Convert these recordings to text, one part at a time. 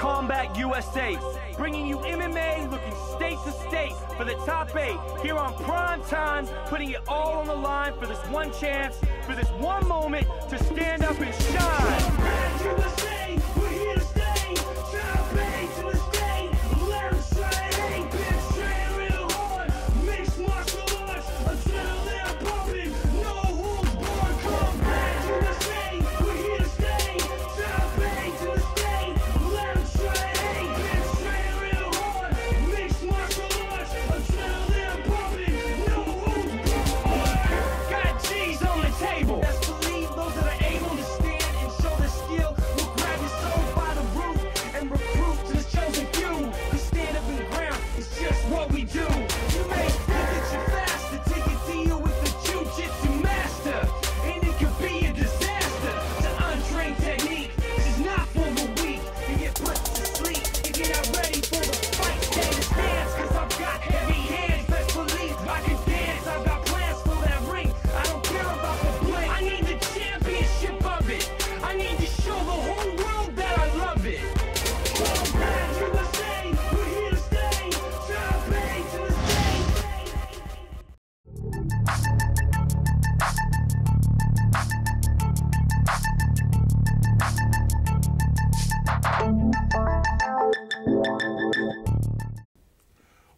Combat USA, bringing you MMA looking state to state for the top 8 here on Prime Time, putting it all on the line for this one chance, for this one moment to stand up and shine. Combat USA, we're here to stay. Top 8 to the state. Let them say, bitch, train real hard. Mixed martial arts, adrenaline pumping, no holds barred. Combat USA, we're here to stay. Top 8 to the state. Let them say, bitch, train real hard. Mixed martial arts, adrenaline pumping, no holds barred. Got G's on the table. Best believe those that are able to stand and show their skill will grab your soul by the root and recruit to the chosen few. We stand up in the ground, it's just what we do. You may think that you're faster, take a deal with the jiu-jitsu master, and it could be a disaster. The untrained technique is not for the weak. You get put to sleep if you're not ready for the fight. Stay in the stance, cause I've got heavy hands. Best believe I can dance, I've got plans for that ring. I don't care about the blink, I need the championship of it. I need to show the whole world that I love it. Combat USA, we're here to stay. Top 8 to the state.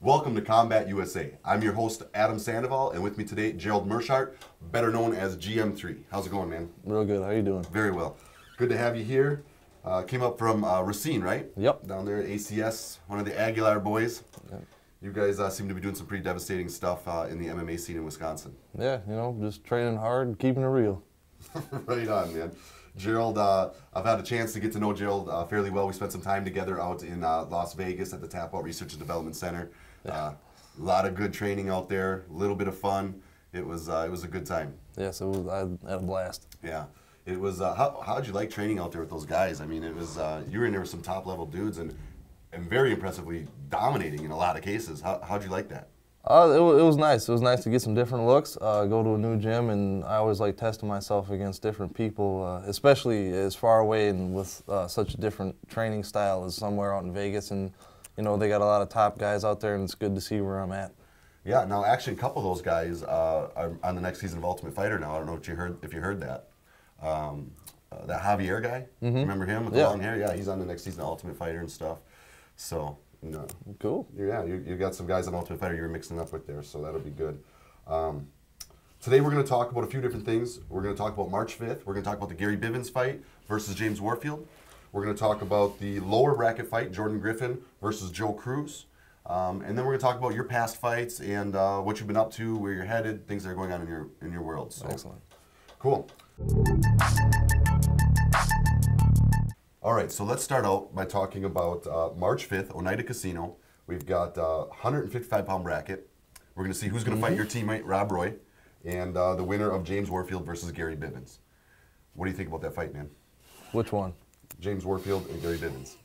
Welcome to Combat USA. I'm your host, Adam Sandoval, and with me today, Gerald Mershart, better known as GM3. How's it going, man? Real good. How you doing? Very well. Good to have you here. Came up from Racine, right? Yep. Down there at ACS, one of the Aguilar boys. Yep. You guys seem to be doing some pretty devastating stuff in the MMA scene in Wisconsin. Yeah, you know, just training hard and keeping it real. Right on, man. Gerald, I've had a chance to get to know Gerald fairly well. We spent some time together out in Las Vegas at the Tap Out Research and Development Center. A lot of good training out there, a little bit of fun. It was a good time. Yes, it was. I had a blast. Yeah, it was. How'd you like training out there with those guys? I mean, it was. You were in there with some top level dudes and very impressively dominating in a lot of cases. How'd you like that? It was nice. It was nice to get some different looks, go to a new gym, and I always like testing myself against different people, especially as far away and with such a different training style as somewhere out in Vegas. And you know, they got a lot of top guys out there, and it's good to see where I'm at. Yeah, now actually a couple of those guys are on the next season of Ultimate Fighter now. I don't know if you heard that. That Javier guy, remember him with the long hair? Yeah, he's on the next season of Ultimate Fighter and stuff. So, you know. Cool. Yeah, you got some guys on Ultimate Fighter you were mixing up with there, so that'll be good. Today we're going to talk about a few different things. We're going to talk about March 5th. We're going to talk about the Gary Bivens fight versus James Warfield. We're going to talk about the lower bracket fight, Jordan Griffin versus Joe Cruz. And then we're going to talk about your past fights and what you've been up to, where you're headed, things that are going on in your world. So, excellent. Cool. All right, so let's start out by talking about March 5th, Oneida Casino. We've got a 155-pound bracket. We're going to see who's going to fight your teammate, Rob Roy, and the winner of James Warfield versus Gary Bivens. What do you think about that fight, man? Which one? James Warfield and Gary Bivens.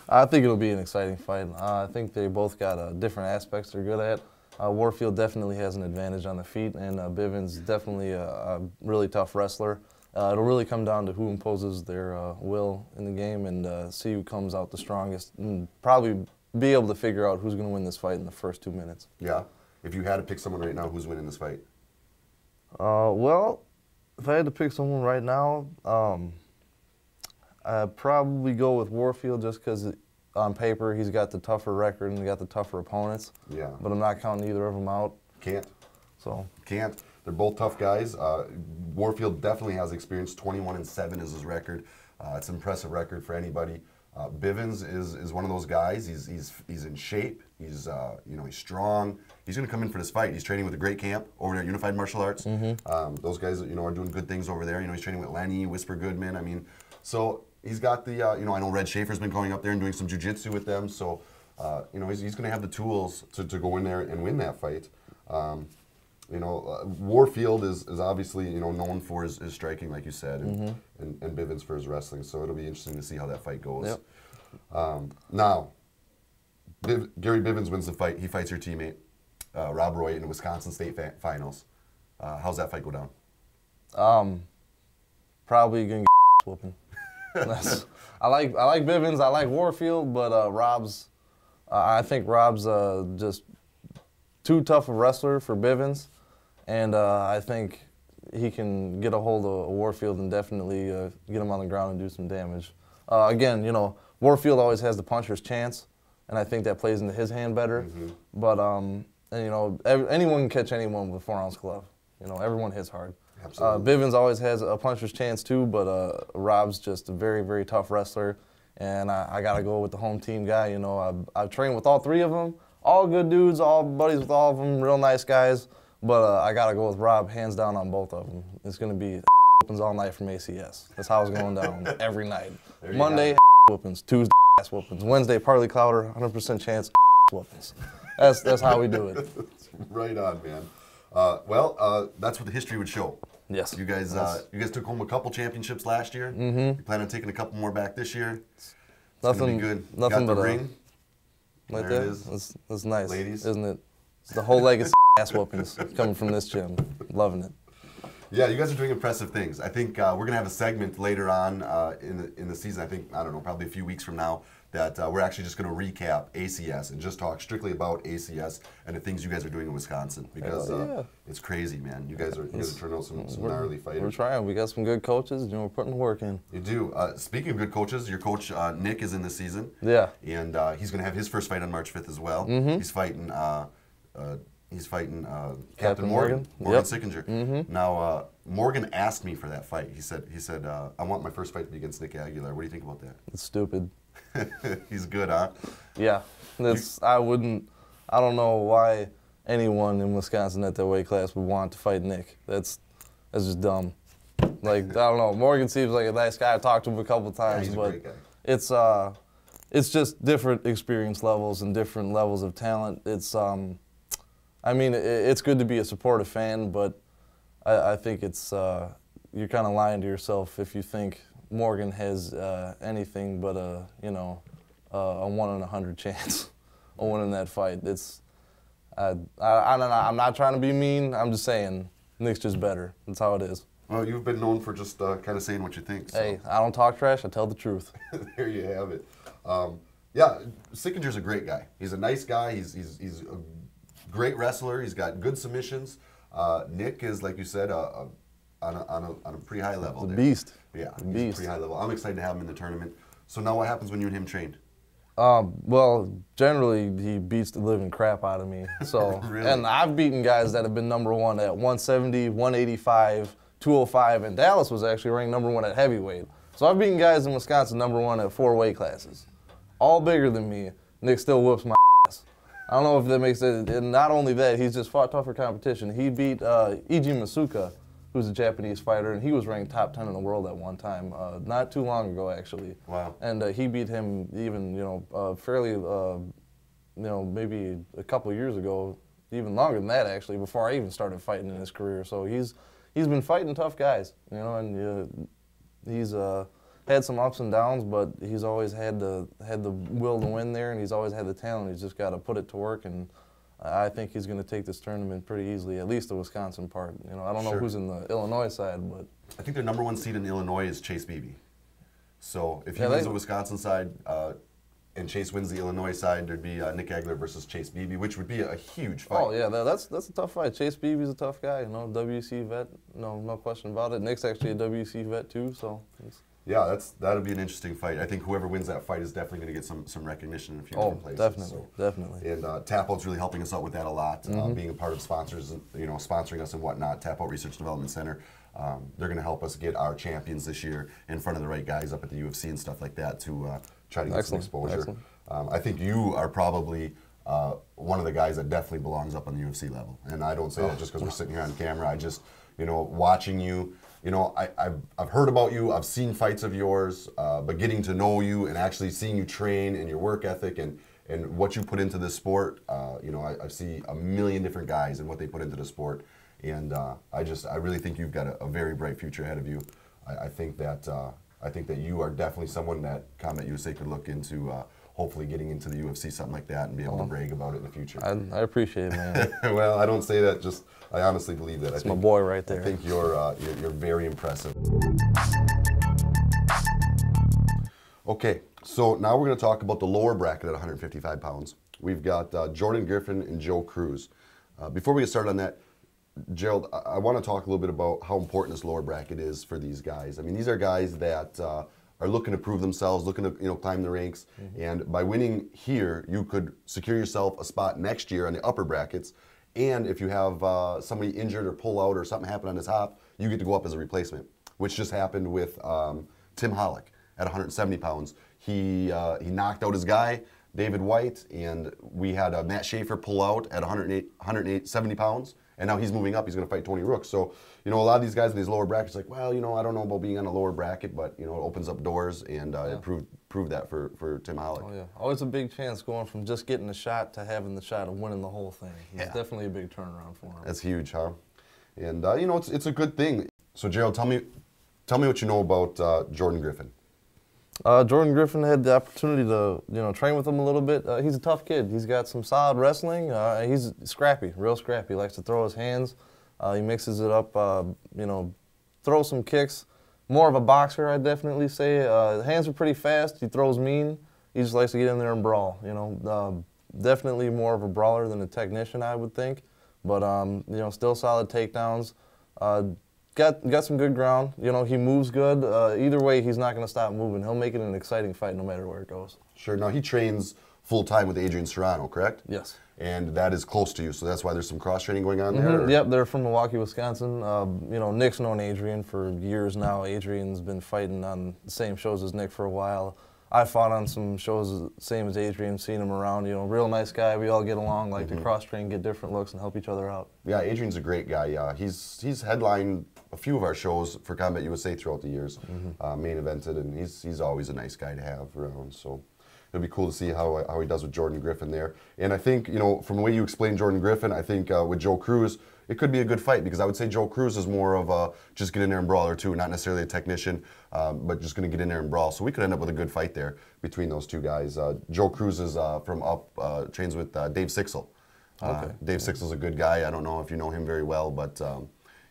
I think it'll be an exciting fight. I think they both got different aspects they're good at. Warfield definitely has an advantage on the feet, and Bivens definitely a really tough wrestler. It'll really come down to who imposes their will in the game and see who comes out the strongest, and probably be able to figure out who's going to win this fight in the first 2 minutes. Yeah. If you had to pick someone right now, who's winning this fight? Well, if I had to pick someone right now, I'd probably go with Warfield just because on paper he's got the tougher record and he got the tougher opponents. Yeah. But I'm not counting either of them out. Can't. So. Can't. They're both tough guys. Warfield definitely has experience. 21-7 is his record. It's an impressive record for anybody. Bivens is one of those guys. He's in shape. He's he's strong. He's going to come in for this fight. He's training with a great camp over there at Unified Martial Arts. Those guys are doing good things over there. He's training with Lenny, Whisper Goodman. I mean, so he's got the I know Red Schaefer's been going up there and doing some jiu-jitsu with them. So he's going to have the tools to go in there and win that fight. Warfield is obviously known for his striking, like you said, and Bivens for his wrestling. So it'll be interesting to see how that fight goes. Yep. Now, Gary Bivens wins the fight. He fights your teammate, Rob Roy, in the Wisconsin State Finals. How's that fight go down? Probably gonna get whooping. I like Bivens. I like Warfield, but Rob's. I think Rob's just too tough a wrestler for Bivens, and I think he can get a hold of Warfield and definitely get him on the ground and do some damage. Again, you know, Warfield always has the puncher's chance, and I think that plays into his hand better. Mm-hmm. But and, you know, anyone can catch anyone with a 4-ounce glove. You know, everyone hits hard. Absolutely. Bivens always has a puncher's chance too, but Rob's just a very, very tough wrestler, and I got to go with the home team guy. You know, I've trained with all three of them, all good dudes, all buddies with all of them, real nice guys, but I got to go with Rob, hands down on both of them. It's going to be whoopings all night from ACS. That's how it's going down every night. Monday, whoopings, Tuesday, ass whoopings, Wednesday, Parley Clouder, 100% chance, whoopings. That's how we do it. Right on, man. That's what the history would show. Yes. You guys took home a couple championships last year. Mm-hmm. You plan on taking a couple more back this year. It's gonna be good. Nothing got but the ring. Right there there. it is. That's nice, ladies. isn't it? It's the whole legacy ass whoopings coming from this gym. Loving it. Yeah, you guys are doing impressive things. I think we're gonna have a segment later on in the season. I don't know, probably a few weeks from now, that we're actually just gonna recap ACS and just talk strictly about ACS and the things you guys are doing in Wisconsin, because it's crazy, man. You guys are turning out some gnarly fighters. We're trying. We got some good coaches. You know, we're putting the work in. You do. Speaking of good coaches, your coach Nick is in this season. Yeah. And he's gonna have his first fight on March 5th as well. Mm-hmm. He's fighting Captain Morgan Yep. Sickinger. Mm-hmm. Now, Morgan asked me for that fight. He said, I want my first fight to be against Nick Aguilar. What do you think about that? It's stupid. He's good, huh? Yeah. I don't know why anyone in Wisconsin at that weight class would want to fight Nick. That's just dumb. Like, I don't know. Morgan seems like a nice guy. I talked to him a couple times, he's a but great guy. it's just different experience levels and different levels of talent. It's I mean, it's good to be a supportive fan, but I think it's you're kind of lying to yourself if you think Morgan has anything but a 1 in 100 chance of winning that fight. I don't know. I'm not trying to be mean. I'm just saying Nick's just better. That's how it is. Well, you've been known for just kind of saying what you think. So. Hey, I don't talk trash. I tell the truth. There you have it. Yeah, Sickinger's a great guy. He's a nice guy. He's a great wrestler. He's got good submissions. Nick is, like you said, on a pretty high level. He's a there. beast. Yeah, He's a he's beast. pretty high level. I'm excited to have him in the tournament. So now what happens when you and him trained? Well, generally he beats the living crap out of me. So, Really? And I've beaten guys that have been #1 at 170, 185, 205, and Dallas was actually ranked #1 at heavyweight. So I've beaten guys in Wisconsin #1 at 4 weight classes, all bigger than me. Nick still whoops my ass. I don't know if that makes it. And not only that, he's just fought tougher competition. He beat Iji Masuka, who's a Japanese fighter, and he was ranked top 10 in the world at one time, not too long ago, actually. Wow. And he beat him even, fairly, maybe a couple of years ago, even longer than that, actually, before I even started fighting in his career. So he's been fighting tough guys, and he's had some ups and downs, but he's always had the will to win there, and he's always had the talent. He's just got to put it to work, and I think he's going to take this tournament pretty easily, at least the Wisconsin part. I don't know Sure. who's in the Illinois side, but I think their #1 seed in Illinois is Chase Beebe. So if he Yeah, wins the Wisconsin side and Chase wins the Illinois side, there'd be Nick Aguilar versus Chase Beebe, which would be a huge fight. oh yeah, that's a tough fight. Chase Beebe's a tough guy, WC vet, no question about it. Nick's actually a WC vet too, so. Yeah, that'll be an interesting fight. I think whoever wins that fight is definitely going to get some recognition in a few different places. Definitely. And Tap Out's really helping us out with that a lot, being a part of sponsors, sponsoring us and whatnot. Tap Out Research Development Center. They're going to help us get our champions this year in front of the right guys up at the UFC and stuff like that to try to get some exposure. Excellent. I think you are probably one of the guys that definitely belongs up on the UFC level. And I don't say that just because we're sitting here on camera. I just, watching you. I've heard about you, I've seen fights of yours, but getting to know you and actually seeing you train and your work ethic and what you put into this sport, I see a million different guys and what they put into the sport, and I really think you've got a very bright future ahead of you. I think that you are definitely someone that Combat USA could look into. Hopefully getting into the UFC, something like that, and be able to brag about it in the future. I appreciate it, man. Well, I don't say that, I honestly believe that. That's my boy right there. I think you're very impressive. Okay, so now we're going to talk about the lower bracket at 155 pounds. We've got Jordan Griffin and Joe Cruz. Before we get started on that, Gerald, I want to talk a little bit about how important this lower bracket is for these guys. I mean, these are guys that are looking to prove themselves, looking to climb the ranks, and by winning here, you could secure yourself a spot next year on the upper brackets. And if you have somebody injured or pull out or something happen on the top, you get to go up as a replacement, which just happened with Tim Hollick at 170 pounds. He knocked out his guy, David White, and we had Matt Schaefer pull out at 170 pounds, and now he's moving up. He's going to fight Tony Rook. So, a lot of these guys in these lower brackets, like, well, I don't know about being on a lower bracket, but, it opens up doors, and it proved that for Tim Hollick. Oh, yeah. Always a big chance going from just getting a shot to having the shot of winning the whole thing. It's definitely a big turnaround for him. That's huge, huh? And, it's a good thing. So, Gerald, tell me what you know about Jordan Griffin. Jordan Griffin had the opportunity to, train with him a little bit. He's a tough kid. He's got some solid wrestling. He's scrappy, real scrappy. He likes to throw his hands. He mixes it up, throw some kicks. More of a boxer, I'd definitely say. The hands are pretty fast. He throws mean. He just likes to get in there and brawl. Definitely more of a brawler than a technician, I would think. But still solid takedowns. Got some good ground. He moves good. Either way, he's not going to stop moving. He'll make it an exciting fight no matter where it goes. Sure. Now, he trains full-time with Adrian Serrano, correct? Yes. And that is close to you, so that's why there's some cross-training going on there? Yep, they're from Milwaukee, Wisconsin. Nick's known Adrian for years now. Adrian's been fighting on the same shows as Nick for a while. I fought on some shows same as Adrian, seen him around. Real nice guy. We all get along, like to cross-train, get different looks, and help each other out. Yeah, Adrian's a great guy. He's headlined a few of our shows for Combat USA throughout the years, main evented, and he's always a nice guy to have around. So it'll be cool to see how he does with Jordan Griffin there. And I think, from the way you explained Jordan Griffin, I think with Joe Cruz, it could be a good fight, because I would say Joe Cruz is more of a just get in there and brawl or two, not necessarily a technician, but just going to get in there and brawl. So we could end up with a good fight there between those two guys. Joe Cruz is trains with Dave Sixel. Okay. Dave Sixel's a good guy. I don't know if you know him very well, but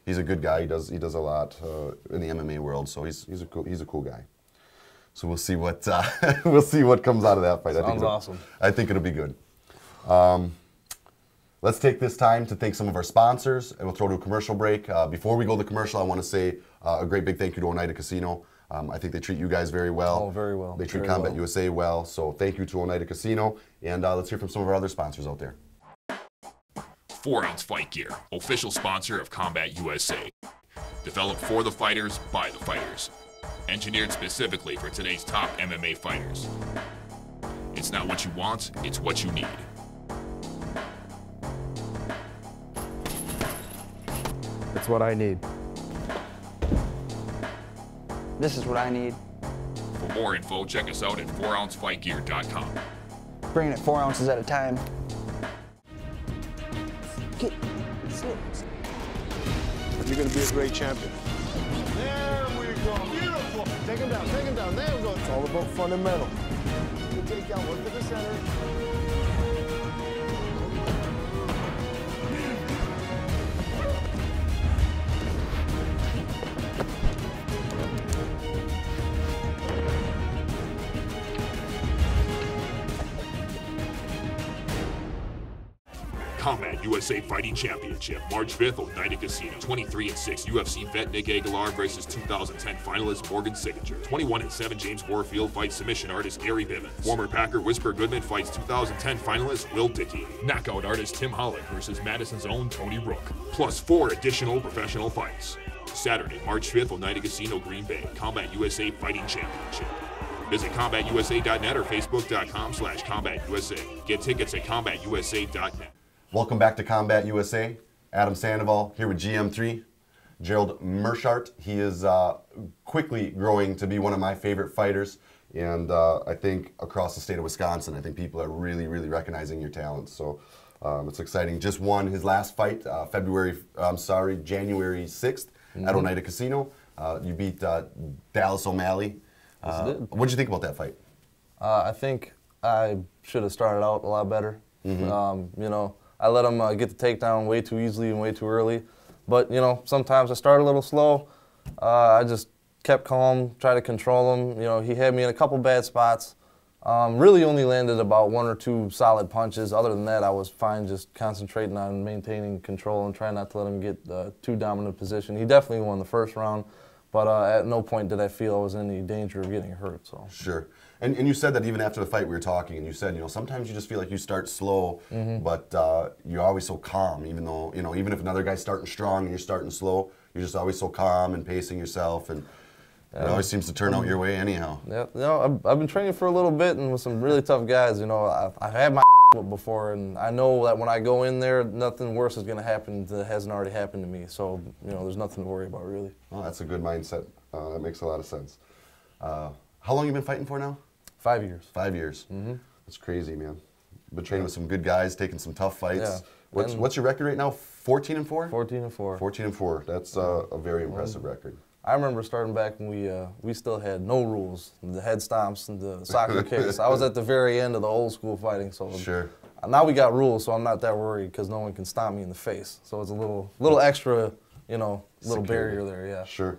he's a good guy. He does a lot in the MMA world, so he's a cool guy. So we'll see what comes out of that fight. Sounds awesome. I think it'll be good. Let's take this time to thank some of our sponsors, and we'll throw to a commercial break. Before we go to commercial, I want to say a great big thank you to Oneida Casino. I think they treat you guys very well. Oh, very well. They treat Combat USA well, so thank you to Oneida Casino, and let's hear from some of our other sponsors out there. 4-Ounce Fight Gear, official sponsor of Combat USA. Developed for the fighters, by the fighters. Engineered specifically for today's top MMA fighters. It's not what you want, it's what you need. It's what I need. This is what I need. For more info, check us out at 4ouncefightgear.com. Bringing it 4 ounces at a time. Get slips. You're going to be a great champion. There we go. Beautiful. Take him down. Take him down. There we go. It's all about fundamental. Good takedown. Look to the center. Combat USA Fighting Championship, March 5th, Oneida Casino. 23-6 UFC vet Nick Aguilar versus 2010 finalist Morgan Signature. 21-7 James Warfield fights submission artist Gary Bivens. Former Packer Whisper Goodman fights 2010 finalist Will Dickey. Knockout artist Tim Hollick versus Madison's own Tony Rook. Plus 4 additional professional fights. Saturday, March 5th, Oneida Casino, Green Bay. Combat USA Fighting Championship. Visit CombatUSA.net or Facebook.com/CombatUSA. Get tickets at CombatUSA.net. Welcome back to Combat USA. Adam Sandoval here with GM3. Gerald Meerschaert. He is quickly growing to be one of my favorite fighters, and I think across the state of Wisconsin, I think people are really, really recognizing your talents. So it's exciting. Just won his last fight, January 6th at Oneida Casino. You beat Dallas O'Malley. What did you think about that fight? I think I should have started out a lot better. I let him get the takedown way too easily and way too early. But, sometimes I start a little slow. I just kept calm, tried to control him. You know, he had me in a couple bad spots. Really only landed about 1 or 2 solid punches. Other than that, I was fine just concentrating on maintaining control and trying not to let him get too dominant position. He definitely won the first round, but at no point did I feel I was in any danger of getting hurt. So. Sure. And you said that even after the fight we were talking, and you said, you know, sometimes you just feel like you start slow, but you're always so calm, even though, you know, even if another guy's starting strong and you're starting slow, you're just always so calm and pacing yourself, and it always seems to turn out your way anyhow. Yeah, you know, I've been training for a little bit and with some really tough guys. You know, I've had my before, and I know that when I go in there, nothing worse is going to happen that hasn't already happened to me. So, you know, there's nothing to worry about, really. Well, that's a good mindset. That makes a lot of sense. How long have you been fighting for now? 5 years. 5 years. That's crazy, man. Been training with some good guys, taking some tough fights. Yeah. What's your record right now? 14-4? 14-4. 14-4. That's a very impressive record. I remember starting back when we still had no rules, the head stomps and the soccer kicks. I was at the very end of the old school fighting, so sure. Now we got rules, so I'm not that worried because no one can stomp me in the face. So it's a little extra, you know, little barrier there, yeah. Sure.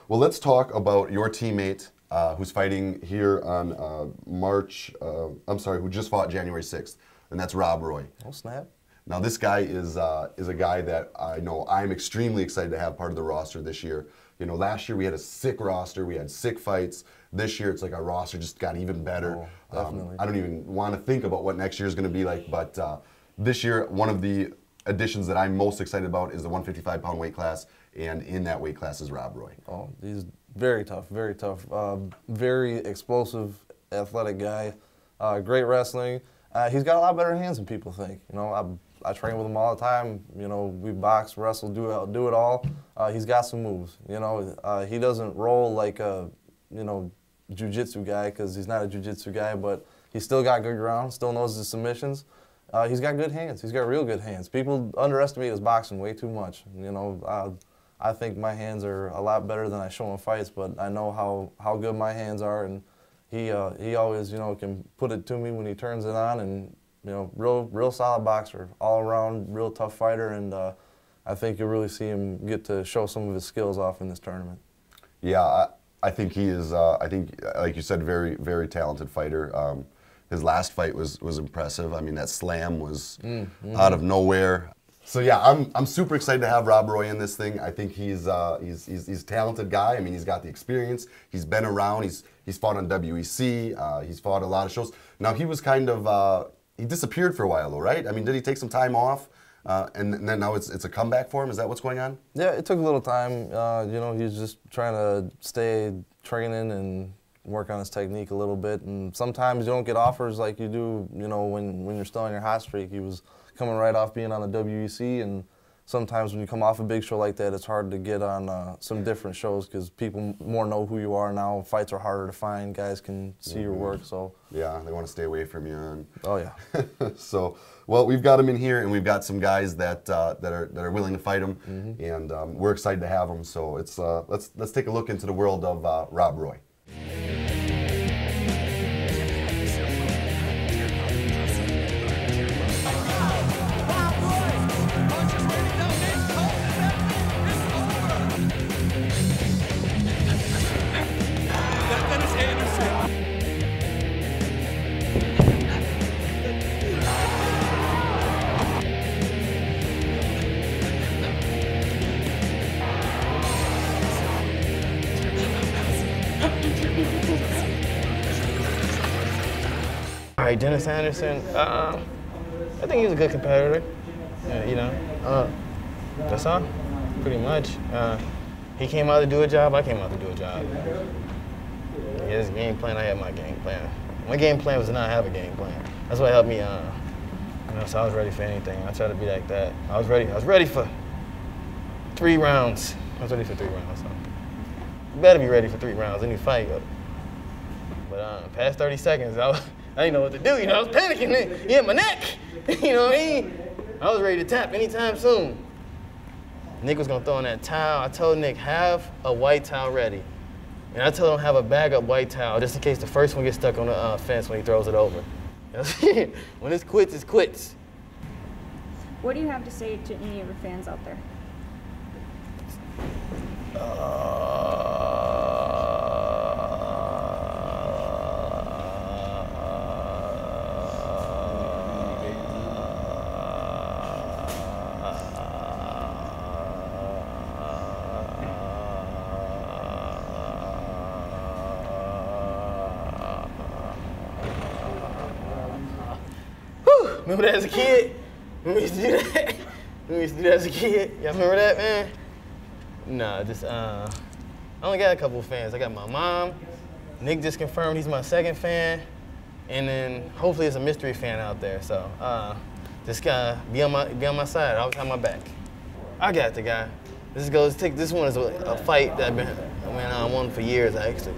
Well, let's talk about your teammate who's fighting here on who just fought January 6th, and that's Rob Roy. Oh, snap. Now, this guy is a guy that I know I'm extremely excited to have part of the roster this year. You know, last year we had a sick roster, we had sick fights. This year it's like our roster just got even better. Oh, definitely. I don't even want to think about what next year is going to be like, but this year one of the additions that I'm most excited about is the 155-pound weight class, and in that weight class is Rob Roy. Oh, he's very tough, very tough. Very explosive, athletic guy. Great wrestling. He's got a lot better hands than people think. You know, I train with him all the time. You know, we box, wrestle, do it all. He's got some moves. You know, he doesn't roll like a, you know, jiu-jitsu guy because he's not a jiu-jitsu guy, but he's still got good ground, still knows his submissions. He's got good hands. He's got real good hands. People underestimate his boxing way too much. You know, I think my hands are a lot better than I show in fights, but I know how good my hands are, and he always, you know, can put it to me when he turns it on, and you know, real solid boxer, all around, real tough fighter, and I think you'll really see him get to show some of his skills off in this tournament. Yeah, I think he is. I think, like you said, very, very talented fighter. His last fight was impressive. I mean, that slam was out of nowhere. So yeah, I'm super excited to have Rob Roy in this thing. I think he's a talented guy. I mean, he's got the experience. He's been around. He's fought on WEC. He's fought a lot of shows. Now he was kind of he disappeared for a while though, right? I mean, did he take some time off? And then now it's a comeback for him? Is that what's going on? Yeah, it took a little time. You know, he's just trying to stay training and work on his technique a little bit. And sometimes you don't get offers like you do, you know, when you're still on your hot streak. He was coming right off being on the WEC, and sometimes when you come off a big show like that, it's hard to get on some different shows because people more know who you are now. Fights are harder to find. Guys can see your work, so. Yeah, they want to stay away from you. And oh, yeah. So, well, we've got him in here, and we've got some guys that are willing to fight him, and we're excited to have him. So it's let's take a look into the world of Rob Roy. All right, Dennis Anderson. I think he's a good competitor. You know, that's all, pretty much. He came out to do a job. I came out to do a job. He had his game plan. I had my game plan. My game plan was to not have a game plan. That's what helped me. You know, so I was ready for anything. I tried to be like that. I was ready. I was ready for 3 rounds. I was ready for 3 rounds. So you better be ready for 3 rounds in your fight. But past 30 seconds, I didn't know what to do. You know, I was panicking. He hit my neck. You know what I mean? I was ready to tap anytime soon. Nick was gonna throw in that towel. I told Nick, have a white towel ready. And I told him have a bag-up white towel just in case the first one gets stuck on the fence when he throws it over. When it's quits, it's quits. What do you have to say to any of your fans out there? Remember that as a kid? We used to do that. We used to do that as a kid. Y'all remember that, man? Nah, just I only got a couple of fans. I got my mom. Nick just confirmed he's my second fan, and then hopefully there's a mystery fan out there. So just gotta be on my side. Always have my back. I got the guy. This one is a fight that I've been on for years actually.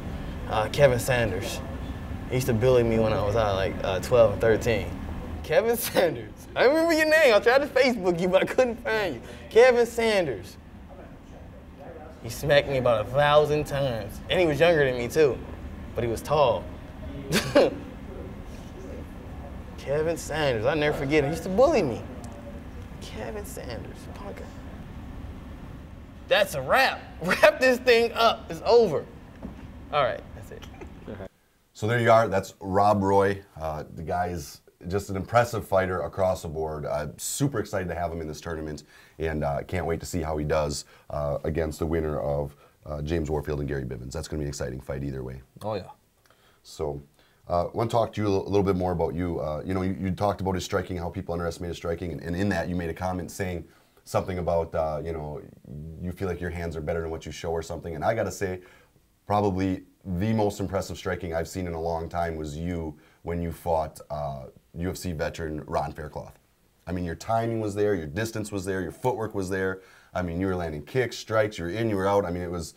Kevin Sanders. He used to bully me when I was like 12 and 13. Kevin Sanders. I remember your name. I tried to Facebook you, but I couldn't find you. Kevin Sanders. He smacked me about 1,000 times. And he was younger than me, too. But he was tall. Kevin Sanders. I'll never forget him. He used to bully me. Kevin Sanders. Punker. That's a wrap. Wrap this thing up. It's over. All right. That's it. So there you are. That's Rob Roy. The guy is just an impressive fighter across the board. Super excited to have him in this tournament, and can't wait to see how he does against the winner of James Warfield and Gary Bivens. That's going to be an exciting fight either way. Oh, yeah. So I want to talk to you a little bit more about you. You talked about his striking, how people underestimate his striking, and in that you made a comment saying something about, you feel like your hands are better than what you show or something. And I got to say, probably the most impressive striking I've seen in a long time was you when you fought UFC veteran Ron Faircloth. I mean, your timing was there, your distance was there, your footwork was there. I mean, you were landing kicks, strikes, you were in, you were out. I mean, it was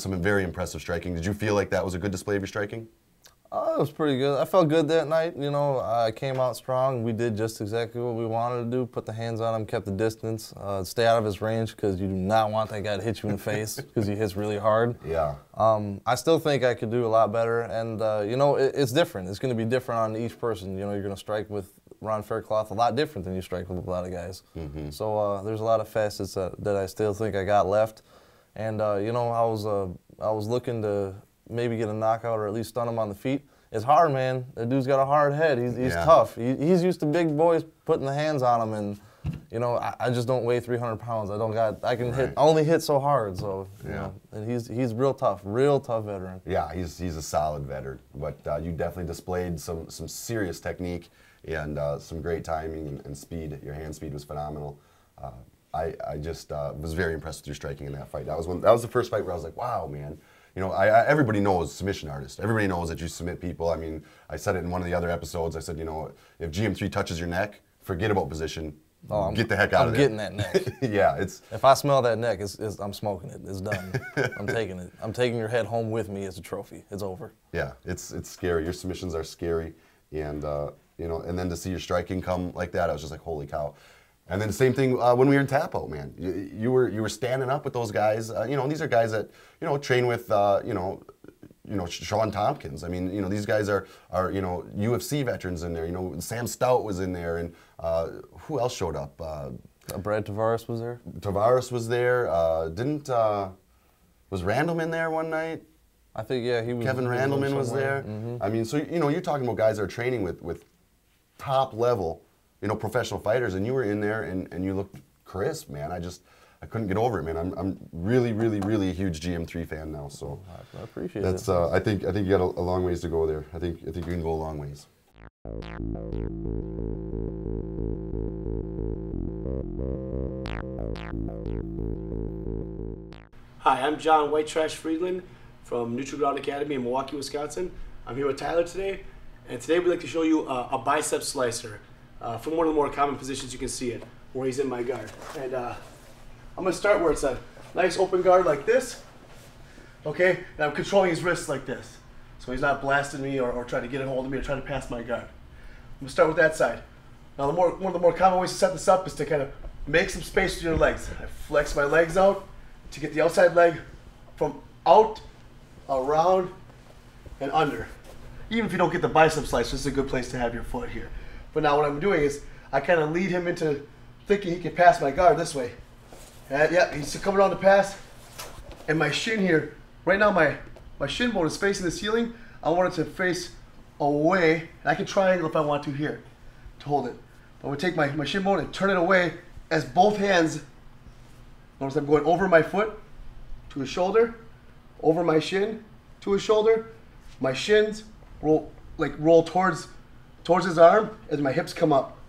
some very impressive striking. Did you feel like that was a good display of your striking? It was pretty good. I felt good that night. I came out strong. We did just exactly what we wanted to do, put the hands on him, kept the distance, stay out of his range because you do not want that guy to hit you in the face because he hits really hard. Yeah. I still think I could do a lot better, and, it's different. It's going to be different on each person. You're going to strike with Ron Faircloth a lot different than you strike with a lot of guys. Mm-hmm. So there's a lot of facets that I still think I got left. And, I was looking to maybe get a knockout or at least stun him on the feet. It's hard, man. That dude's got a hard head. He's tough. He's used to big boys putting the hands on him, and I just don't weigh 300 pounds. I can only hit so hard. So and he's real tough veteran. Yeah, he's a solid veteran. But you definitely displayed some serious technique and some great timing and speed. Your hand speed was phenomenal. I just was very impressed with your striking in that fight. That was the first fight where I was like, wow, man. Everybody knows submission artist. Everybody knows that you submit people. I mean, I said it in one of the other episodes. I said, if GM3 touches your neck, forget about position. Get the heck out of there. I'm getting that neck. Yeah, if I smell that neck, I'm smoking it. It's done. I'm taking it. I'm taking your head home with me as a trophy. It's over. Yeah, it's scary. Your submissions are scary, and and then to see your striking come like that, I was just like, holy cow. And then the same thing when we were in Tap Out, man. You were standing up with those guys. These are guys that train with Sean Tompkins. I mean, these guys are UFC veterans in there. Sam Stout was in there, and who else showed up? Brad Tavares was there. Tavares was there. Was Randleman there one night? I think he was. Kevin Randleman was there. Mm-hmm. I mean, so you're talking about guys that are training with top level. Professional fighters, and you were in there, and you looked crisp, man. I couldn't get over it, man. I'm really, really, really a huge GM3 fan now, so I appreciate it. I think you got a long ways to go there. I think you can go a long ways. Hi, I'm John White Trash Friedland from Neutral Ground Academy in Milwaukee, Wisconsin. I'm here with Tyler today, and today we'd like to show you a bicep slicer. From one of the more common positions you can see it, where he's in my guard. And I'm going to start where it's a nice open guard like this, okay? And I'm controlling his wrists like this, so he's not blasting me or trying to get a hold of me or trying to pass my guard. I'm going to start with that side. Now one of the more common ways to set this up is to kind of make some space with your legs. I flex my legs out to get the outside leg from out, around, and under. Even if you don't get the bicep slice, this is a good place to have your foot here. But now what I'm doing is I kind of lead him into thinking he can pass my guard this way. And he's coming on to pass. And my shin here, right now my shin bone is facing the ceiling. I want it to face away. And I can triangle if I want to here to hold it. But I'm going to take my shin bone and turn it away as both hands, notice I'm going over my foot to his shoulder, over my shin to his shoulder. My shins roll towards his arm as my hips come up.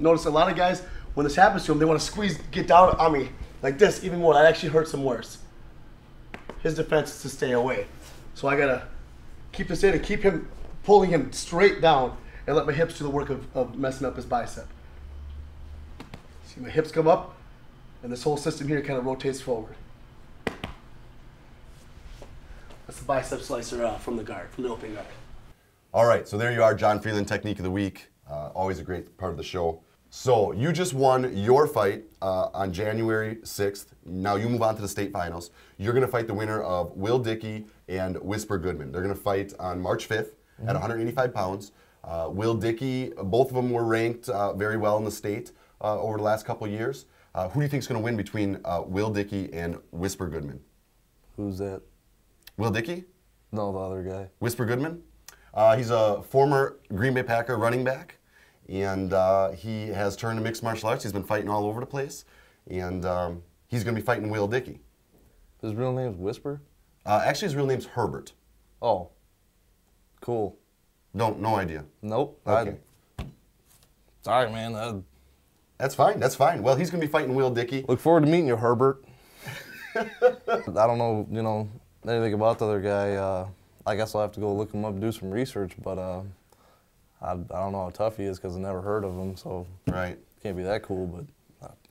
Notice a lot of guys, when this happens to them, they want to squeeze, get down on me like this even more. That actually hurts him worse. His defense is to stay away. So I gotta keep this in and keep him, pulling him straight down and let my hips do the work of messing up his bicep. See my hips come up and this whole system here kind of rotates forward. That's the bicep slicer from the guard, from the open guard. All right, so there you are, John Freeland, Technique of the Week. Always a great part of the show. So you just won your fight on January 6th. Now you move on to the state finals. You're going to fight the winner of Will Dickey and Whisper Goodman. They're going to fight on March 5th at 185 pounds. Will Dickey, both of them were ranked very well in the state over the last couple of years. Who do you think is going to win between Will Dickey and Whisper Goodman? Who's that? Will Dickey? No, the other guy. Whisper Goodman? He's a former Green Bay Packer running back, and he has turned to mixed martial arts. He's been fighting all over the place, and he's going to be fighting Will Dickey. His real name's Whisper? Actually, his real name's Herbert. Oh, cool. No idea. Nope. Okay. Sorry, man. That's fine. That's fine. Well, he's going to be fighting Will Dickey. Look forward to meeting you, Herbert. I don't know, anything about the other guy. I guess I'll have to go look him up, do some research, but I don't know how tough he is because I never heard of him, so right. Can't be that cool, but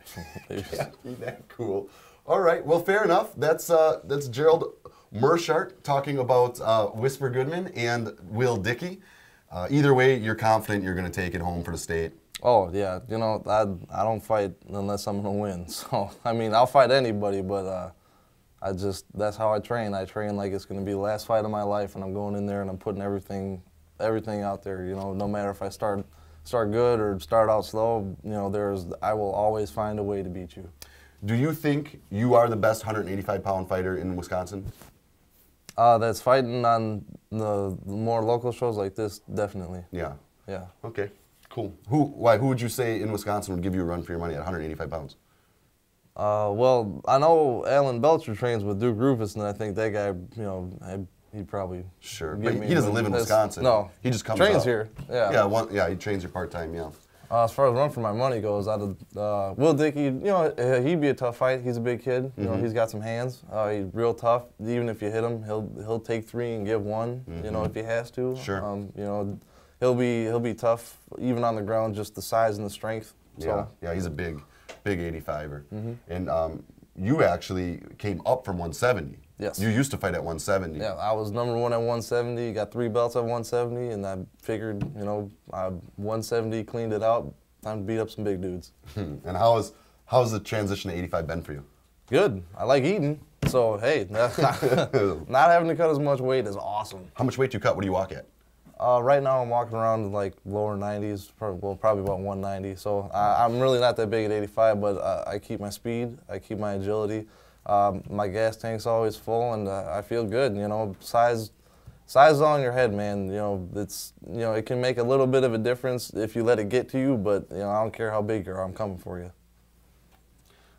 can't be that cool. All right, well, fair enough. That's Gerald Meerschaert talking about Whisper Goodman and Will Dickey. Either way, you're confident you're going to take it home for the state. Oh, yeah. I don't fight unless I'm going to win. So, I mean, I'll fight anybody, but that's how I train. I train like it's going to be the last fight of my life, and I'm going in there and I'm putting everything out there. No matter if I start good or start out slow, I will always find a way to beat you. Do you think you are the best 185-pound fighter in Wisconsin? That's fighting on the more local shows like this, definitely. Yeah. Yeah. Okay. Cool. Who would you say in Wisconsin would give you a run for your money at 185 pounds? Well, I know Alan Belcher trains with Duke Rufus, and I think that guy, he'd probably But he doesn't live in Wisconsin. No, he just comes trains up. here. Yeah. Yeah. He trains here part time. Yeah. As far as run for my money goes, Will Dickey, he'd be a tough fight. He's a big kid. He's got some hands. He's real tough. Even if you hit him, he'll take 3 and give 1. If he has to. Sure. He'll be tough even on the ground. Just the size and the strength. So. Yeah. He's a big 85er. And you actually came up from 170. Yes. You used to fight at 170. Yeah, I was #1 at 170, got 3 belts at 170, and I figured, 170, cleaned it out, time to beat up some big dudes. And how's the transition to 85 been for you? Good. I like eating, so hey, not having to cut as much weight is awesome. How much weight do you cut? What do you walk at? Right now I'm walking around in like lower 90s, probably about 190. So I'm really not that big at 85, but I keep my speed, I keep my agility. My gas tank's always full, and I feel good. Size is all in your head, man. It can make a little bit of a difference if you let it get to you, but I don't care how big you are, I'm coming for you.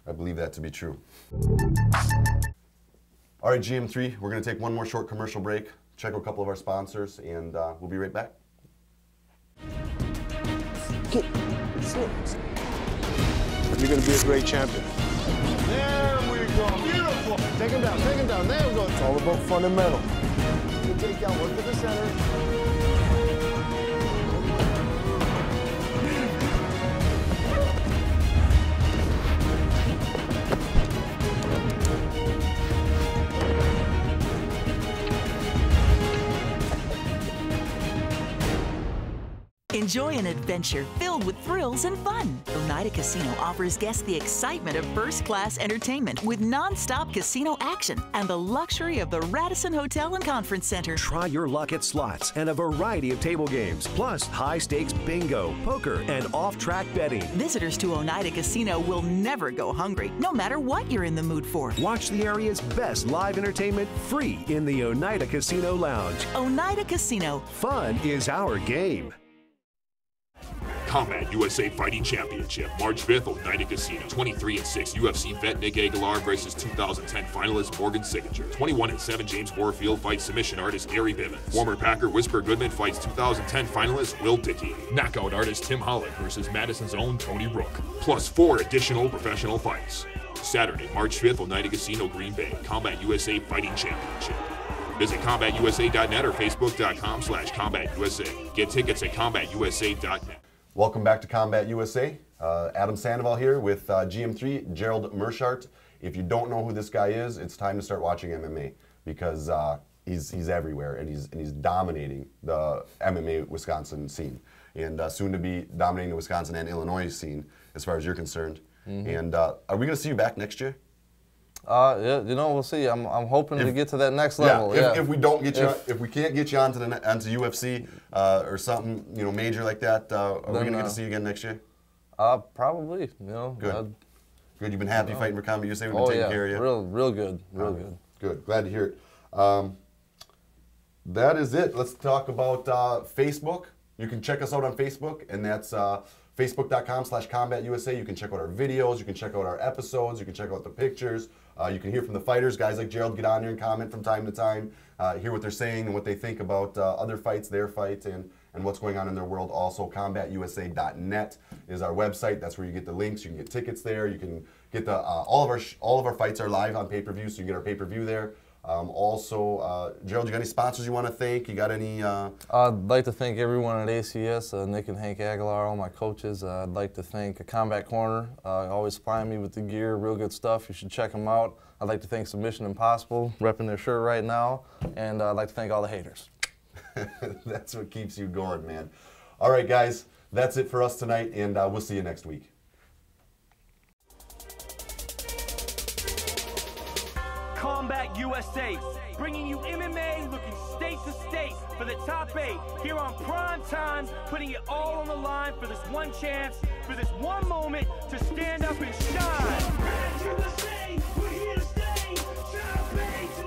I believe that to be true. All right, GM3, we're going to take one more short commercial break, check out a couple of our sponsors, and we'll be right back. Get slips. You're going to be a great champion. There we go. Beautiful. Take him down. Take him down. There we go. It's all about fundamental. Good takedown. Work to the center. Enjoy an adventure filled with thrills and fun. Oneida Casino offers guests the excitement of first-class entertainment with non-stop casino action and the luxury of the Radisson Hotel and Conference Center. Try your luck at slots and a variety of table games, plus high-stakes bingo, poker, and off-track betting. Visitors to Oneida Casino will never go hungry, no matter what you're in the mood for. Watch the area's best live entertainment free in the Oneida Casino Lounge. Oneida Casino. Fun is our game. Combat USA Fighting Championship, March 5th, Oneida Casino. 23-6 UFC vet Nick Aguilar versus 2010 finalist Morgan Signature. 21-7 James Warfield fights submission artist Gary Bivens. Former Packer Whisper Goodman fights 2010 finalist Will Dickey. Knockout artist Tim Hollick versus Madison's own Tony Rook. Plus 4 additional professional fights. Saturday, March 5th, Oneida Casino, Green Bay. Combat USA Fighting Championship. Visit CombatUSA.net or Facebook.com/CombatUSA. Get tickets at CombatUSA.net. Welcome back to Combat USA. Adam Sandoval here with GM3, Gerald Meerschaert. If you don't know who this guy is, it's time to start watching MMA because he's everywhere and he's dominating the MMA Wisconsin scene and soon to be dominating the Wisconsin and Illinois scene as far as you're concerned. And are we going to see you back next year? Yeah, you know, we'll see. I'm hoping to get to that next level. Yeah, if we don't get you, if we can't get you onto UFC or something, you know, major like that, are we going to get to see you again next year? Probably. You know. Good. Good. You've been happy fighting for Combat USA. We've been taking care of you. Real good. Real good. Good. Glad to hear it. That is it. Let's talk about Facebook. You can check us out on Facebook, and that's Facebook.com/CombatUSA. You can check out our videos. You can check out our episodes. You can check out the pictures. You can hear from the fighters. Guys like Gerald get on there and comment from time to time, hear what they're saying and what they think about other fights, their fights, and what's going on in their world. Also, CombatUSA.net is our website. That's where you get the links. You can get tickets there. You can get the all of our fights are live on pay-per-view, so you get our pay-per-view there. Also, Gerald, you got any sponsors you want to thank? You got any? I'd like to thank everyone at ACS, Nick and Hank Aguilar, all my coaches. I'd like to thank Combat Corner, always supplying me with the gear, real good stuff. You should check them out. I'd like to thank Submission Impossible, repping their shirt right now, and I'd like to thank all the haters. That's what keeps you going, man. All right, guys, that's it for us tonight, and we'll see you next week. Combat USA, bringing you MMA, looking state to state for the top 8 here on Prime Time, putting it all on the line for this one chance, for this one moment to stand up and shine. Combat USA, we're here to stay. Top 8.